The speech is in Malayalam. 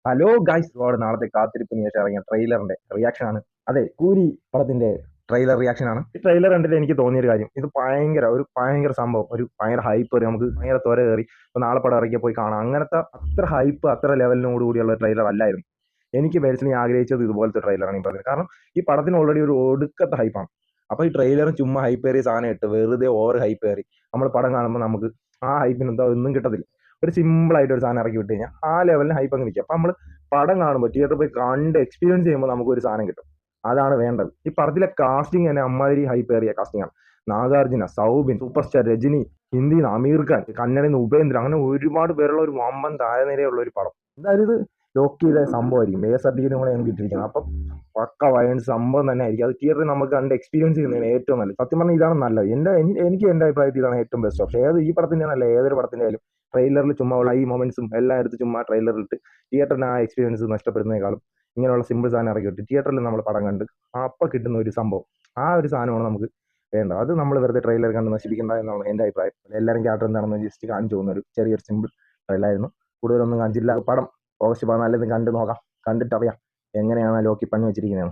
ഹലോ ഗൈസ്, ഒരുപാട് നാളത്തെ കാത്തിരിപ്പിന് ശേഷം ഇറങ്ങിയ ട്രെയിലറിന്റെ റിയാക്ഷൻ ആണ്. അതെ, കൂലി പടത്തിന്റെ ട്രെയിലർ റിയാക്ഷൻ ആണ്. ഈ ട്രെയിലർ കണ്ടിട്ട് എനിക്ക് തോന്നിയൊരു കാര്യം, ഇത് ഭയങ്കര സംഭവം, ഒരു ഭയങ്കര ഹൈപ്പ് കയറി, നമുക്ക് ഭയങ്കര ത്വര കയറി. ഇപ്പൊ നാളെ പടം ഇറക്കിയ പോയി കാണാം. അങ്ങനത്തെ അത്ര ഹൈപ്പ്, അത്ര ലെവലിനോട് കൂടിയുള്ള ട്രെയിലർ അല്ലായിരുന്നു. എനിക്ക് പേഴ്സണലി ആഗ്രഹിച്ചത് ഇതുപോലത്തെ ട്രെയിലറാണ് ഈ പറഞ്ഞത്. കാരണം ഈ പടത്തിന് ഓൾറെഡി ഒരു ഒടുക്കത്തെ ഹൈപ്പാണ്. അപ്പൊ ഈ ട്രെയിലറും ചുമ്മാ ഹൈപ്പ് കയറിയ സാധനം ഇട്ട് വെറുതെ ഓവർ ഹൈപ്പ് കയറി നമ്മൾ പടം കാണുമ്പോൾ നമുക്ക് ആ ഹൈപ്പിന് എന്താ ഒന്നും കിട്ടത്തില്ല. ഒരു സിമ്പിൾ ആയിട്ട് ഒരു സാധനം ഇറക്കി വിട്ട് കഴിഞ്ഞാൽ ആ ലെവലിന് ഹൈപ്പ് അങ്ങ് നിൽക്കും. അപ്പൊ നമ്മൾ പടം കാണുമ്പോൾ തിയേറ്ററിൽ പോയി കണ്ട് എക്സ്പീരിയൻസ് ചെയ്യുമ്പോൾ നമുക്ക് ഒരു സാധനം കിട്ടും. അതാണ് വേണ്ടത്. ഈ പടത്തിലെ കാസ്റ്റിംഗ് തന്നെ അമ്മാതിരി ഹൈപ്പ് ഏറിയ കാസ്റ്റിംഗ് ആണ്. നാഗാർജുന, സൗബിൻ, സൂപ്പർ സ്റ്റാർ രജനി, ഹിന്ദിയിൽ നിന്ന് അമീർ ഖാൻ, കന്നഡയിൽ നിന്ന് ഉപേന്ദ്ര, അങ്ങനെ ഒരുപാട് പേരുള്ള ഒരു വമ്പൻ താരനിരയുള്ള ഒരു പടം. എന്തായാലും ഇത് ലോക്കിയുടെ സംഭവമായിരിക്കും. എ സർട്ടിഫിക്കറ്റും കൂടെ ഞങ്ങൾക്ക് കിട്ടിയിരിക്കുന്നത്. അപ്പം പക്ക വയൻസ് സംഭവം തന്നെ ആയിരിക്കും. അത് തിയേറ്ററിൽ നമുക്ക് കണ്ട് എക്സ്പീരിയൻസ് ചെയ്യുന്നതാണ് ഏറ്റവും നല്ലത്. സത്യം പറഞ്ഞാൽ ഇതാണ് നല്ലത്. എനിക്ക് എന്റെ അഭിപ്രായത്തിൽ ഇതാണ് ഏറ്റവും ബെസ്റ്റ് ഓപ്ഷൻ. ഈ പടത്തിന്റെ നല്ല ഏതൊരു പടത്തിന്റെ ആയാലും ട്രെയിലറിൽ ചുമ്മാ ഉള്ള ഈ മൊമെന്റ്സും എല്ലാം എടുത്ത് ചുമ്മാ ട്രെയിലറിൽ ഇട്ട് തിയേറ്ററിന് ആ എക്സ്പീരിയൻസ് നഷ്ടപ്പെടുന്നതിനേക്കാളും ഇങ്ങനെയുള്ള സിമ്പിൾ സാധനം ഇറക്കി വിട്ട് തിയേറ്ററിൽ നമ്മൾ പടം കണ്ട് അപ്പം കിട്ടുന്ന ഒരു സംഭവം, ആ ഒരു സാധനമാണ് നമുക്ക് വേണ്ടത്. അത് നമ്മൾ വെറുതെ ട്രെയിലർ കണ്ട് നശിപ്പിക്കേണ്ട എന്നാണ് എൻ്റെ അഭിപ്രായം. എല്ലാവരും ക്യാരക്ടർ എന്താണെന്ന് ജസ്റ്റ് കാണിച്ചു പോകുന്ന ഒരു ചെറിയൊരു സിമ്പിൾ ട്രെയിലായിരുന്നു. കൂടുതലൊന്നും കാണിച്ചില്ല. പടം ഓഗസ്റ്റ് 14 കണ്ട് നോക്കാം. കണ്ടിട്ടറിയാം എങ്ങനെയാണ് ലോക്കി പണി വെച്ചിരിക്കുന്നത്.